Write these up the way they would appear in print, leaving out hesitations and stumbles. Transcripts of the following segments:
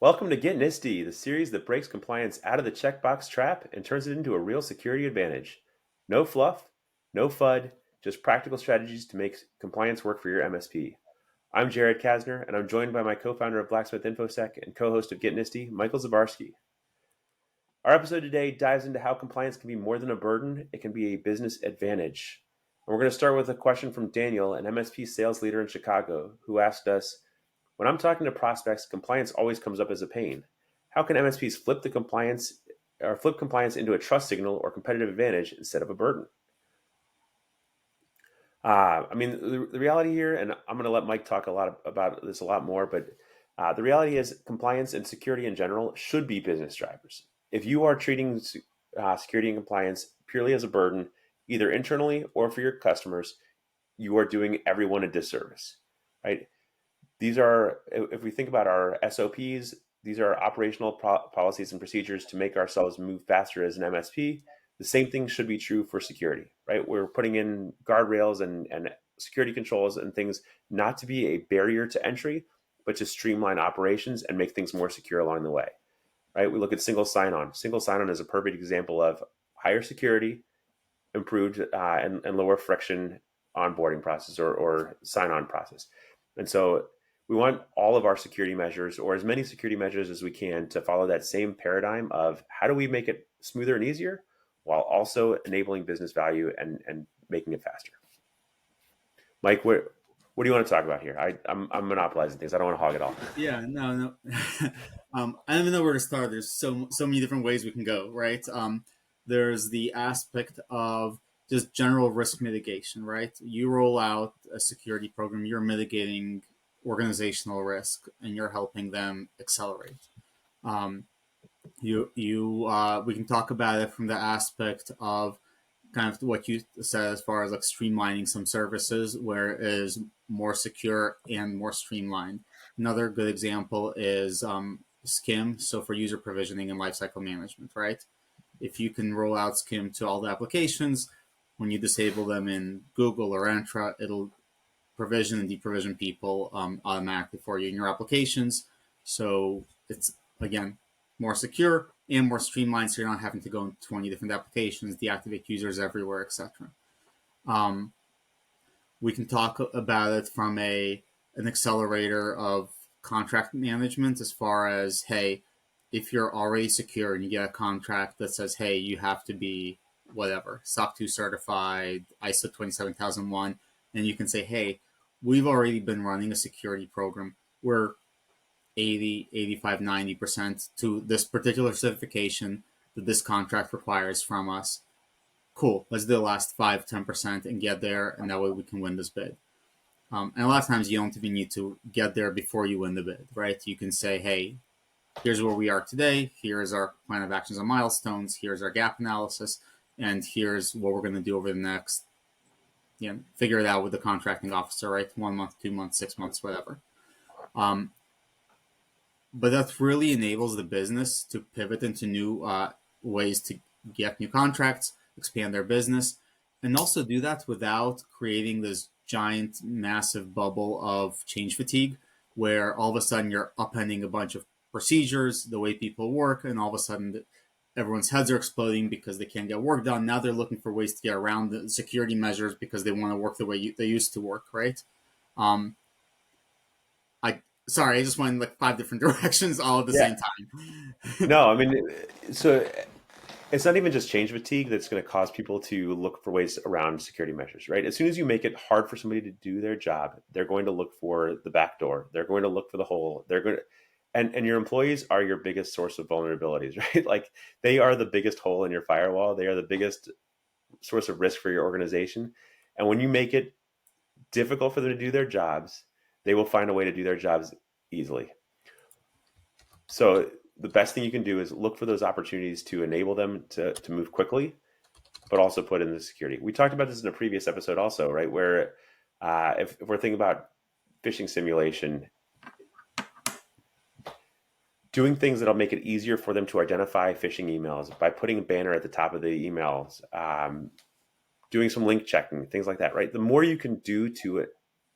Welcome to Get NIST-y, the series that breaks compliance out of the checkbox trap and turns it into a real security advantage. No fluff, no FUD, just practical strategies to make compliance work for your MSP. I'm Jared Casner, and I'm joined by my co-founder of Blacksmith InfoSec and co-host of Get NIST-y, Michael Zbarsky. Our episode today dives into how compliance can be more than a burden, it can be a business advantage. And we're going to start with a question from Daniel, an MSP Sales Leader in Chicago, who asked us, when I'm talking to prospects, compliance always comes up as a pain. How can MSPs flip compliance into a trust signal or competitive advantage instead of a burden? The reality here, and I'm going to let Mike talk about this a lot more, but the reality is compliance and security in general should be business drivers. If you are treating security and compliance purely as a burden, either internally or for your customers, you are doing everyone a disservice, right? These are, if we think about our SOPs, these are operational policies and procedures to make ourselves move faster as an MSP. The same thing should be true for security, right? We're putting in guardrails and security controls and things not to be a barrier to entry, but to streamline operations and make things more secure along the way, right? We look at single sign-on. Single sign-on is a perfect example of higher security, improved and lower friction onboarding process or sign-on process. And so we want all of our security measures, or as many security measures as we can, to follow that same paradigm of how do we make it smoother and easier while also enabling business value and making it faster. Mike, what do you want to talk about here? I'm monopolizing things. I don't want to hog it all. Yeah, no. I don't even know where to start. There's so many different ways we can go, right? There's the aspect of just general risk mitigation, right? You roll out a security program, you're mitigating organizational risk, and you're helping them accelerate. We can talk about it from the aspect of kind of what you said as far as like streamlining some services where it is more secure and more streamlined. Another good example is SCIM, so for user provisioning and lifecycle management, right? If you can roll out SCIM to all the applications, when you disable them in Google or Entra, it'll provision and deprovision people automatically for you in your applications. So it's, again, more secure and more streamlined, so you're not having to go into 20 different applications, deactivate users everywhere, etc. We can talk about it from an accelerator of contract management as far as, hey, if you're already secure and you get a contract that says, hey, you have to be whatever, SOC 2 certified, ISO 27001, and you can say, hey, we've already been running a security program. We're 80, 85, 90% to this particular certification that this contract requires from us. Cool, let's do the last 5, 10% and get there, and that way we can win this bid. And a lot of times you don't even need to get there before you win the bid, right? You can say, hey, here's where we are today, here's our plan of actions and milestones, here's our gap analysis, and here's what we're going to do over the next, figure it out with the contracting officer, right? 1 month, 2 months, 6 months, whatever. But that really enables the business to pivot into new ways to get new contracts, expand their business, and also do that without creating this giant, massive bubble of change fatigue, where all of a sudden you're upending a bunch of procedures, the way people work, and all of a sudden everyone's heads are exploding because they can't get work done. Now they're looking for ways to get around the security measures because they want to work the way they used to work, right? Sorry, I just went in like 5 different directions all at the same time. No, so it's not even just change fatigue that's going to cause people to look for ways around security measures, right? As soon as you make it hard for somebody to do their job, they're going to look for the back door. They're going to look for the hole. They're going to, and your employees are your biggest source of vulnerabilities, right? Like they are the biggest hole in your firewall. They are the biggest source of risk for your organization. And when you make it difficult for them to do their jobs, they will find a way to do their jobs easily. So the best thing you can do is look for those opportunities to enable them to move quickly, but also put in the security. We talked about this in a previous episode also, right? Where if we're thinking about phishing simulation, doing things that'll make it easier for them to identify phishing emails by putting a banner at the top of the emails, doing some link checking, things like that, right? The more you can do to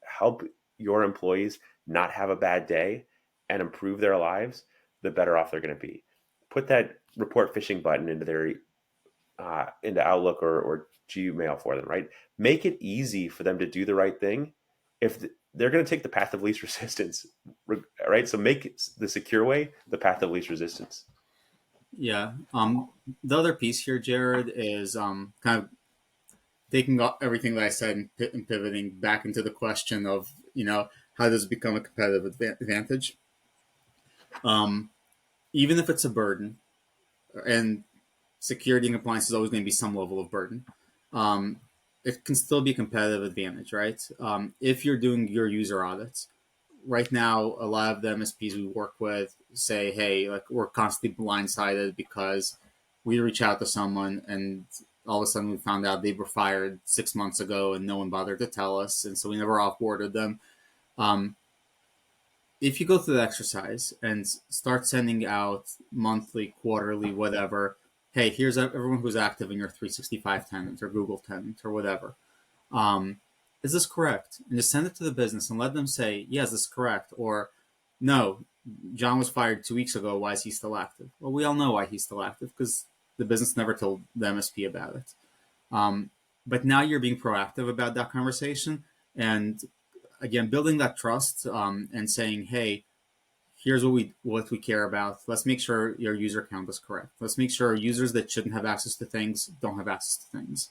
help your employees not have a bad day and improve their lives, the better off they're going to be. Put that report phishing button into their into Outlook or Gmail for them, right? Make it easy for them to do the right thing. If they're going to take the path of least resistance, right? So make the secure way the path of least resistance. Yeah. The other piece here, Jared, is kind of taking everything that I said and pivoting back into the question of, how does it become a competitive advantage? Um, Even if it's a burden, and security and compliance is always going to be some level of burden, um, it can still be a competitive advantage, right? If you're doing your user audits, right now, a lot of the MSPs we work with say, hey, like we're constantly blindsided because we reach out to someone and all of a sudden we found out they were fired 6 months ago and no one bothered to tell us. And so we never offboarded them. Um, if you go through the exercise and start sending out monthly, quarterly, whatever, hey, here's everyone who's active in your 365 tenant or Google tenant or whatever. Um, is this correct? And just send it to the business and let them say, yes, this is correct. Or, no, John was fired 2 weeks ago. Why is he still active? Well, we all know why he's still active because the business never told the MSP about it. Um, but now you're being proactive about that conversation. And again, building that trust and saying, hey, here's what we care about. Let's make sure your user count is correct. Let's make sure users that shouldn't have access to things don't have access to things.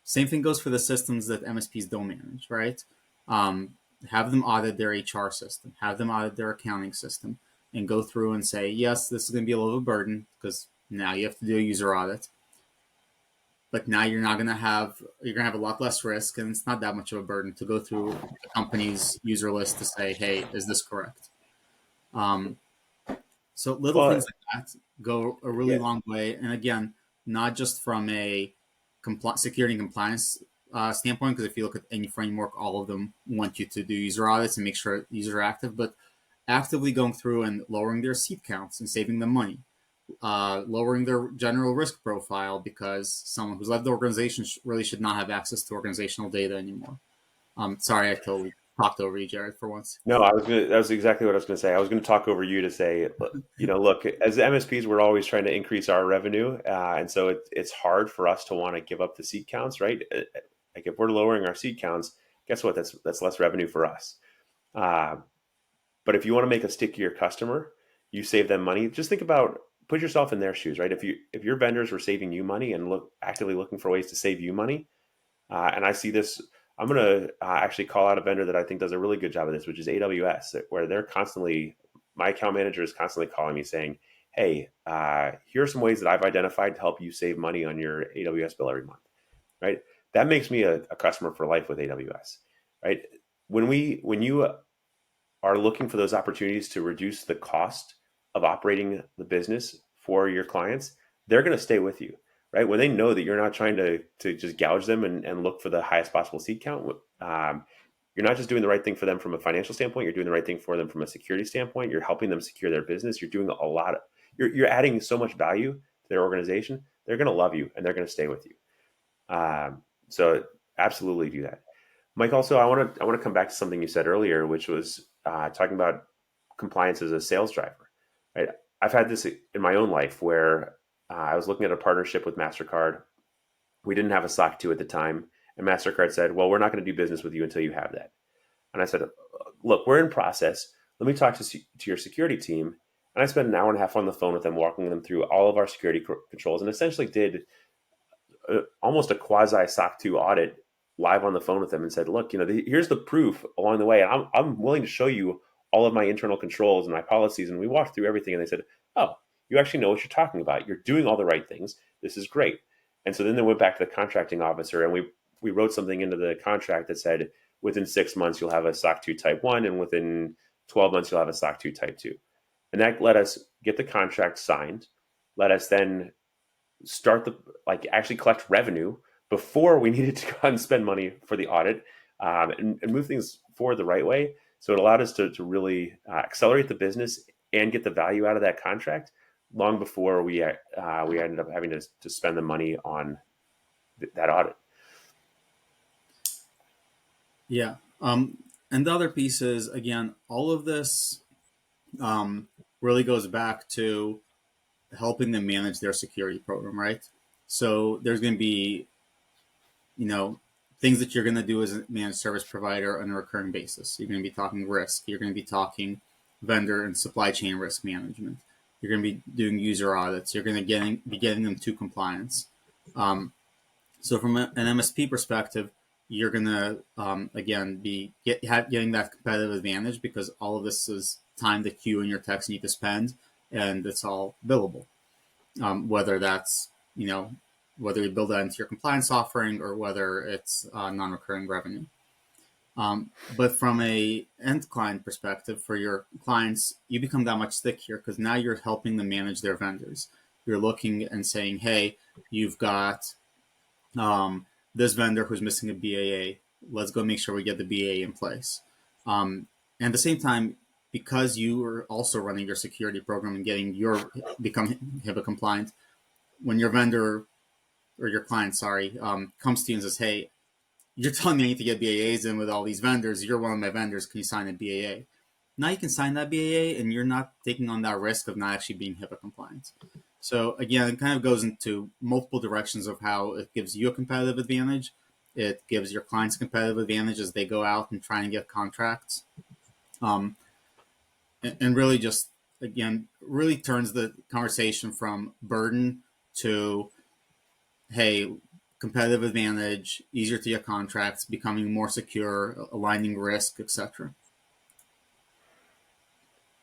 Same thing goes for the systems that MSPs don't manage, right? Have them audit their HR system, have them audit their accounting system, and go through and say, yes, this is going to be a little burden because now you have to do a user audit. But now you're gonna have a lot less risk, and it's not that much of a burden to go through the company's user list to say, hey, is this correct? Um, so little Well, things like that go a really yeah, long way. And again, not just from a security and compliance standpoint, because if you look at any framework, all of them want you to do user audits and make sure users are active, but actively going through and lowering their seat counts and saving them money, lowering their general risk profile because someone who's left the organization really should not have access to organizational data anymore. Sorry, I totally talked over you, Jared, for once. no, that was exactly what I was going to say. I was going to talk over you to say, look, as MSPs, we're always trying to increase our revenue. And so it's hard for us to want to give up the seat counts, right? Like if we're lowering our seat counts, guess what? That's less revenue for us. Uh, but if you want to make a stickier customer, you save them money. Just put yourself in their shoes, right? If your vendors were saving you money and actively looking for ways to save you money, and I see this, I'm going to actually call out a vendor that I think does a really good job of this, which is AWS, where my account manager is constantly calling me saying, hey, here are some ways that I've identified to help you save money on your AWS bill every month, right? That makes me a customer for life with AWS, right? When you are looking for those opportunities to reduce the cost of operating the business for your clients, they're going to stay with you, right? When they know that you're not trying to just gouge them and look for the highest possible seat count, you're not just doing the right thing for them from a financial standpoint. You're doing the right thing for them from a security standpoint. You're helping them secure their business. You're doing you're adding so much value to their organization. They're going to love you and they're going to stay with you. So absolutely do that. Mike, also, I want to come back to something you said earlier, which was talking about compliance as a sales driver. Right? I've had this in my own life where I was looking at a partnership with Mastercard. We didn't have a SOC 2 at the time, and Mastercard said, "Well, we're not going to do business with you until you have that." And I said, "Look, we're in process. Let me talk to your security team." And I spent an hour and a half on the phone with them, walking them through all of our security controls, and essentially did almost a quasi SOC 2 audit live on the phone with them and said, look, here's the proof along the way. And I'm willing to show you all of my internal controls and my policies. And we walked through everything. And they said, oh, you actually know what you're talking about. You're doing all the right things. This is great. And so then they went back to the contracting officer and we wrote something into the contract that said, within 6 months, you'll have a SOC 2 type 1. And within 12 months, you'll have a SOC 2 type 2. And that let us get the contract signed. Let us then start actually collect revenue before we needed to go out and spend money for the audit, and move things forward the right way. So it allowed us to really accelerate the business and get the value out of that contract long before we ended up having to spend the money on that audit. Yeah. And the other piece is, again, all of this really goes back to helping them manage their security program, right? So there's going to be, you know, things that you're going to do as a managed service provider on a recurring basis. You're going to be talking risk. You're going to be talking vendor and supply chain risk management. You're going to be doing user audits. You're going to be getting them to compliance. Um, so from an MSP perspective, you're going to again be getting that competitive advantage because all of this is time that you and your techs need to spend, and it's all billable. Whether that's, whether you build that into your compliance offering or whether it's non-recurring revenue. But from a end client perspective, for your clients, you become that much stickier because now you're helping them manage their vendors. You're looking and saying, hey, you've got this vendor who's missing a BAA. Let's go make sure we get the BAA in place. And at the same time, because you are also running your security program and become HIPAA compliant, when your vendor or your client, comes to you and says, hey, you're telling me I need to get BAAs in with all these vendors. You're one of my vendors. Can you sign a BAA? Now you can sign that BAA and you're not taking on that risk of not actually being HIPAA compliant. So again, it kind of goes into multiple directions of how it gives you a competitive advantage. It gives your clients a competitive advantage as they go out and try and get contracts. And really just, again, really turns the conversation from burden to, hey, competitive advantage, easier to get contracts, becoming more secure, aligning risk, etc.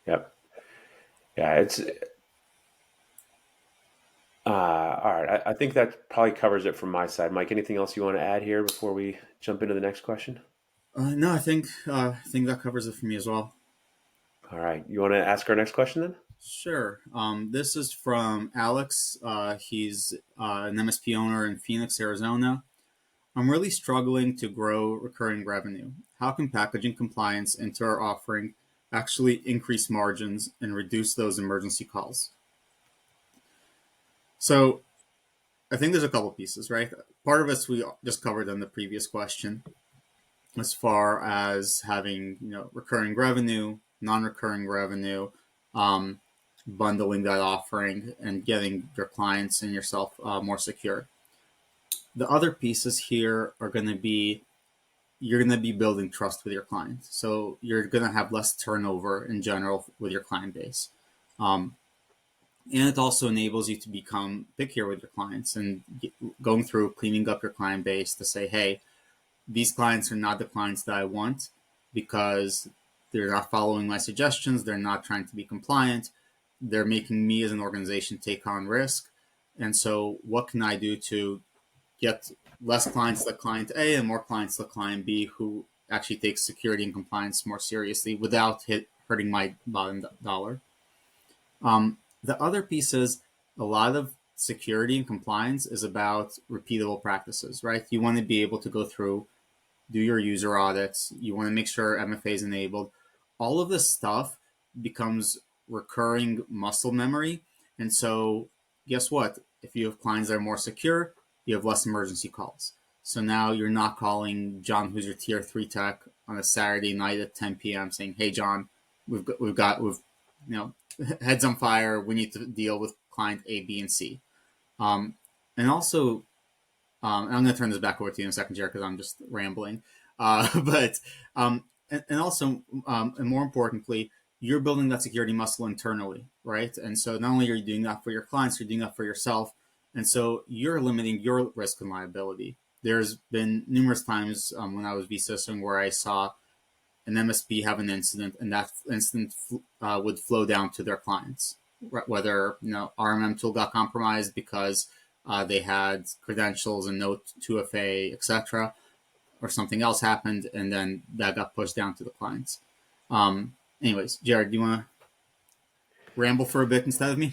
Yep. Yeah, it's all right. I think that probably covers it from my side. Mike, anything else you want to add here before we jump into the next question? No, I think that covers it for me as well. All right. You want to ask our next question then? Sure. This is from Alex. He's an MSP owner in Phoenix, Arizona. I'm really struggling to grow recurring revenue. How can packaging compliance into our offering actually increase margins and reduce those emergency calls? So I think there's a couple pieces, right? Part of us we just covered in the previous question, as far as having recurring revenue, non-recurring revenue, um, bundling that offering, and getting your clients and yourself more secure. The other pieces here are going to be you're going to be building trust with your client. So you're going to have less turnover in general with your client base. Um, and it also enables you to become pickier with your clients and going through cleaning up your client base to say, hey, these clients are not the clients that I want because they're not following my suggestions. They're not trying to be compliant. They're making me as an organization take on risk. And so what can I do to get less clients like client A and more clients like client B who actually takes security and compliance more seriously without hurting my bottom dollar? The other piece is a lot of security and compliance is about repeatable practices, right? You want to be able to go through, do your user audits. You want to make sure MFA is enabled. All of this stuff becomes recurring muscle memory. And so, guess what? If you have clients that are more secure, you have less emergency calls. So now you're not calling John, who's your tier 3 tech, on a Saturday night at 10 p.m. saying, "Hey, John, we've heads on fire. We need to deal with client A, B, and C." Um, and also, and I'm going to turn this back over to you in a second, Jared, because I'm just rambling. But and also, and more importantly, you're building that security muscle internally, right? And so not only are you doing that for your clients, you're doing that for yourself, and so you're limiting your risk and liability. There's been numerous times when I was VSysing where I saw an MSP have an incident, and that incident would flow down to their clients, whether RMM tool got compromised because they had credentials and no 2FA, etc., or something else happened, and then that got pushed down to the clients. Anyways, Jared, do you want to ramble for a bit instead of me?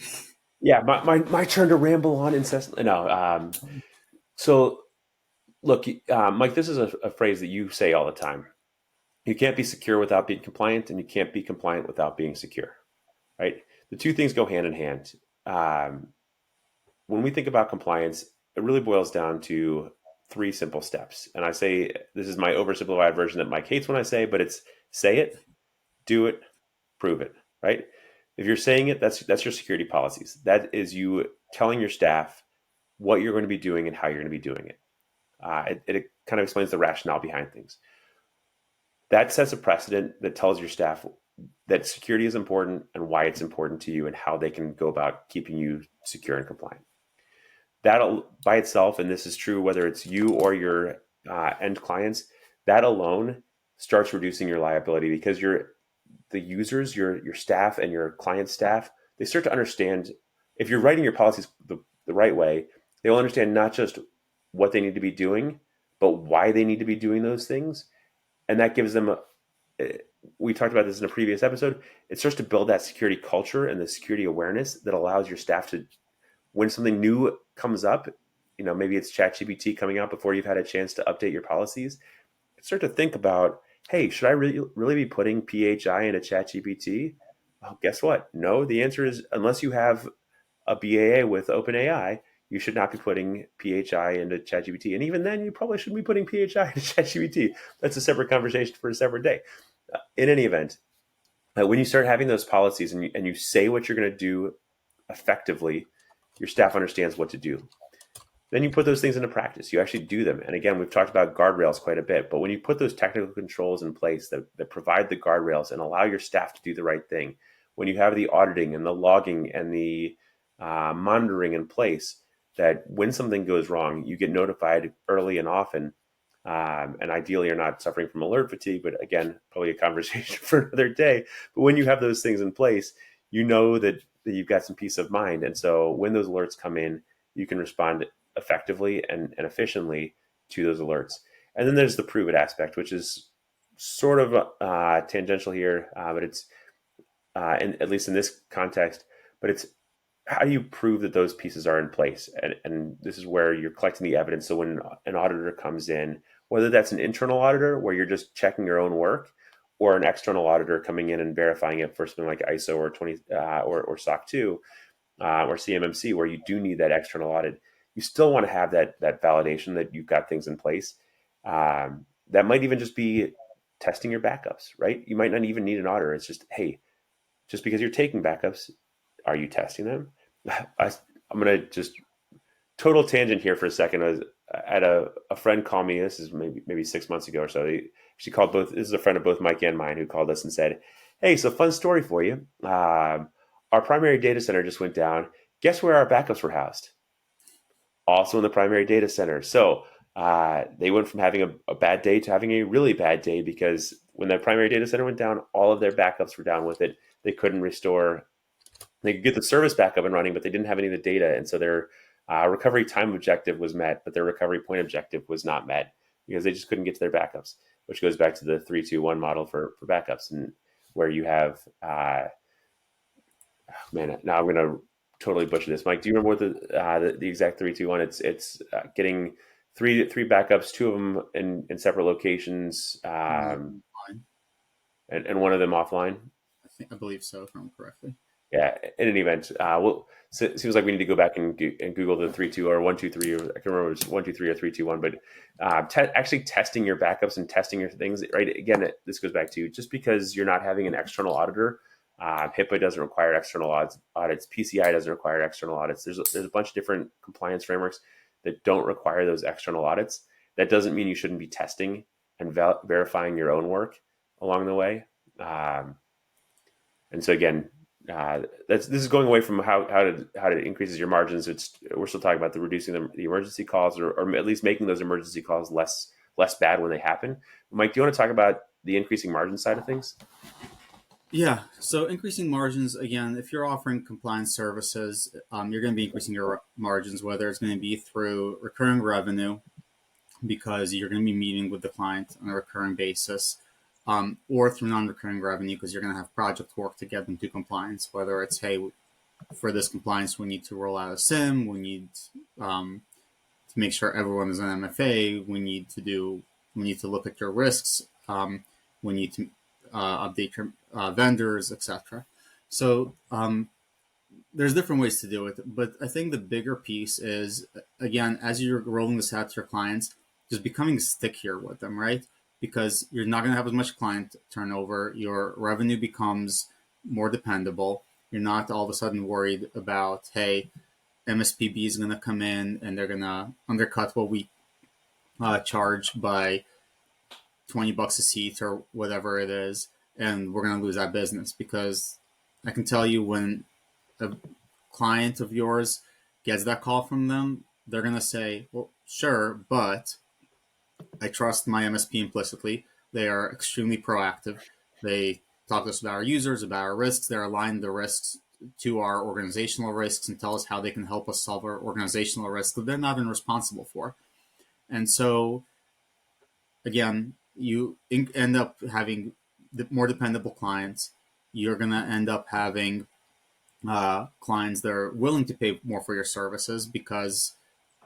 Yeah, my turn to ramble on incessantly. No. So look, Mike, this is a phrase that you say all the time. You can't be secure without being compliant, and you can't be compliant without being secure, right? The two things go hand in hand. When we think about compliance, it really boils down to three simple steps. And I say this is my oversimplified version that Mike hates when I say, but it's say it, do it, prove it, right? If you're saying it, that's your security policies. That is you telling your staff what you're going to be doing and how you're going to be doing it. It kind of explains the rationale behind things. That sets a precedent that tells your staff that security is important and why it's important to you and how they can go about keeping you secure and compliant. That by itself, and this is true whether it's you or your end clients, that alone starts reducing your liability because the users, your staff and your client staff, they start to understand if you're writing your policies the right way, they will understand not just what they need to be doing, but why they need to be doing those things. And that gives them we talked about this in a previous episode. It starts to build that security culture and the security awareness that allows your staff to, when something new comes up, maybe it's ChatGPT coming out before you've had a chance to update your policies, start to think about, hey, should I really be putting PHI into ChatGPT? Well, guess what? No, the answer is unless you have a BAA with OpenAI, you should not be putting PHI into ChatGPT. And even then, you probably shouldn't be putting PHI into ChatGPT. That's a separate conversation for a separate day. In any event, when you start having those policies and you say what you're going to do effectively, your staff understands what to do. Then you put those things into practice. You actually do them. And again, we've talked about guardrails quite a bit, but when you put those technical controls in place that provide the guardrails and allow your staff to do the right thing, when you have the auditing and the logging and the monitoring in place, that when something goes wrong, you get notified early and often. And ideally, you're not suffering from alert fatigue, but again, probably a conversation for another day. But when you have those things in place, you know that you've got some peace of mind. And so when those alerts come in, you can respond effectively and efficiently to those alerts. And then there's the prove it aspect, which is sort of tangential here, but it's at least in this context, but it's how do you prove that those pieces are in place? And this is where you're collecting the evidence. So when an auditor comes in, whether that's an internal auditor where you're just checking your own work, or an external auditor coming in and verifying it for something like ISO or 20 or SOC 2 or CMMC, where you do need that external audit, you still want to have that validation that you've got things in place. That might even just be testing your backups, right? You might not even need an auditor. It's just, hey, just because you're taking backups, are you testing them? I'm going to just total tangent here for a second. I had a friend call me. This is maybe 6 months ago or so. She called both. This is a friend of both Mike and mine who called us and said, "Hey, so fun story for you. Our primary data center just went down. Guess where our backups were housed? Also in the primary data center." So they went from having a bad day to having a really bad day because when the primary data center went down, all of their backups were down with it. They couldn't restore. They could get the service back up and running, but they didn't have any of the data, and so their recovery time objective was met, but their recovery point objective was not met because they just couldn't get to their backups, which goes back to the 3-2-1 model for backups, and where you have man, now I'm going to totally butcher this. Mike, do you remember what the exact 3-2-1? It's getting three backups, two of them in separate locations, and one of them offline. I believe so, if I'm correctly. Yeah, in any event, so it seems like we need to go back and Google the 3-2 or 1-2-3. Or I can remember it's 1-2-3 or 3-2-1. But actually testing your backups and testing your things, right? Again, this goes back to just because you're not having an external auditor, HIPAA doesn't require external audits. PCI doesn't require external audits. There's a bunch of different compliance frameworks that don't require those external audits. That doesn't mean you shouldn't be testing and verifying your own work along the way. And so again, this is going away from how it increases your margins. We're still talking about the reducing the emergency calls, or at least making those emergency calls less bad when they happen. Mike, do you want to talk about the increasing margin side of things? Yeah. So increasing margins, again, if you're offering compliance services, you're going to be increasing your margins, whether it's going to be through recurring revenue, because you're going to be meeting with the client on a recurring basis, or through non-recurring revenue, because you're going to have project work to get them to compliance, whether it's, hey, for this compliance, we need to roll out a SIM, we need to make sure everyone is an MFA, we need to look at your risks, we need to update your vendors, etc. So there's different ways to do it, but I think the bigger piece is, again, as you're rolling this out to your clients, just becoming stickier with them, right? Because you're not going to have as much client turnover. Your revenue becomes more dependable. You're not all of a sudden worried about, hey, MSPB is going to come in and they're going to undercut what we charge by $20 a seat or whatever it is, and we're going to lose that business. Because I can tell you, when a client of yours gets that call from them, they're going to say, well, sure, but I trust my MSP implicitly. They are extremely proactive. They talk to us about our users, about our risks. They're aligned the risks to our organizational risks and tell us how they can help us solve our organizational risks that they're not even responsible for. And so, again, you end up having more dependable clients. You're going to end up having clients that are willing to pay more for your services because,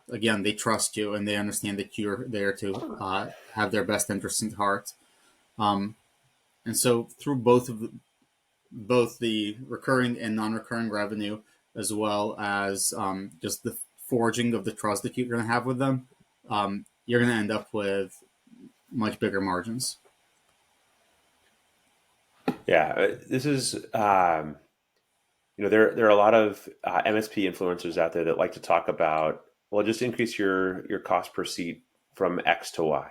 again, they trust you and they understand that you're there to have their best interests in heart. And so through both the recurring and non-recurring revenue, as well as just the forging of the trust that you're going to have with them, you're going to end up with much bigger margins. Yeah, this is there are a lot of MSP influencers out there that like to talk about, well, just increase your cost per seat from X to Y,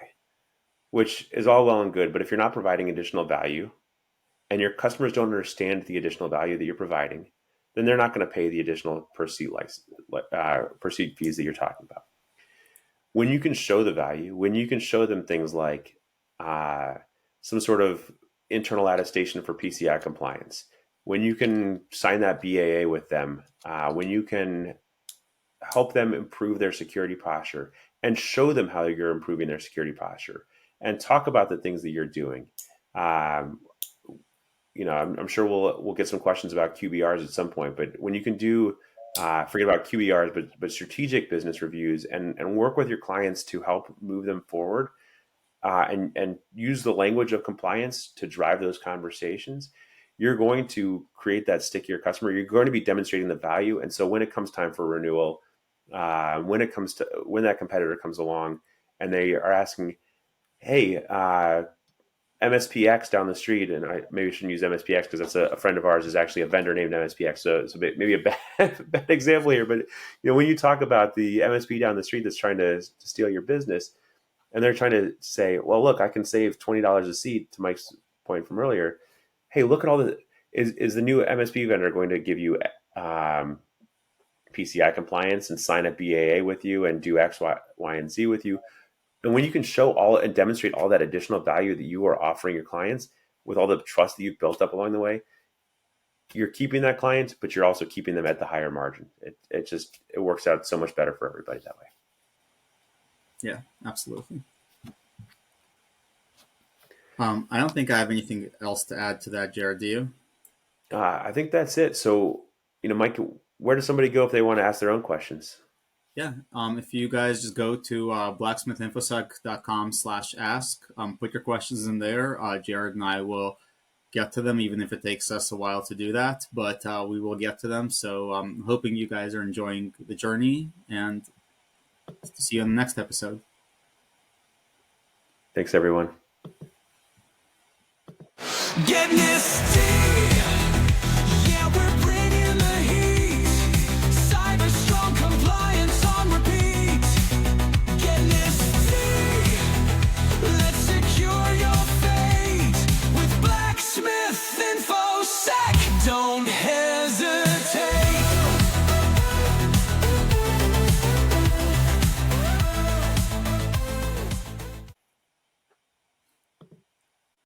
which is all well and good, but if you're not providing additional value and your customers don't understand the additional value that you're providing, then they're not going to pay the additional per seat per seat fees that you're talking about. When you can show the value, when you can show them things like some sort of internal attestation for PCI compliance, when you can sign that BAA with them, when you can help them improve their security posture and show them how you're improving their security posture and talk about the things that you're doing. I'm sure we'll get some questions about QBRs at some point, but when you can do, forget about QBRs, but strategic business reviews and work with your clients to help move them forward, and use the language of compliance to drive those conversations, you're going to create that stickier customer. You're going to be demonstrating the value. And so when it comes time for renewal, when that competitor comes along and they are asking, hey, MSPX down the street, and I maybe shouldn't use MSPX because that's a friend of ours is actually a vendor named MSPX. So maybe a bad example here, but when you talk about the MSP down the street that's trying to steal your business, and they're trying to say, well, look, I can save $20 a seat, to Mike's point from earlier. Hey, look at all is the new MSP vendor going to give you PCI compliance and sign a BAA with you and do X, Y, and Z with you? And when you can show all and demonstrate all that additional value that you are offering your clients with all the trust that you've built up along the way, you're keeping that client, but you're also keeping them at the higher margin. It works out so much better for everybody that way. Yeah, absolutely. I don't think I have anything else to add to that, Jared. Do you? I think that's it. So, Mike, where does somebody go if they want to ask their own questions? Yeah. If you guys just go to blacksmithinfosec.com/ask, put your questions in there. Jared and I will get to them, even if it takes us a while to do that, but we will get to them. So I'm hoping you guys are enjoying the journey, and see you on the next episode. Thanks, everyone. Get NIST-y.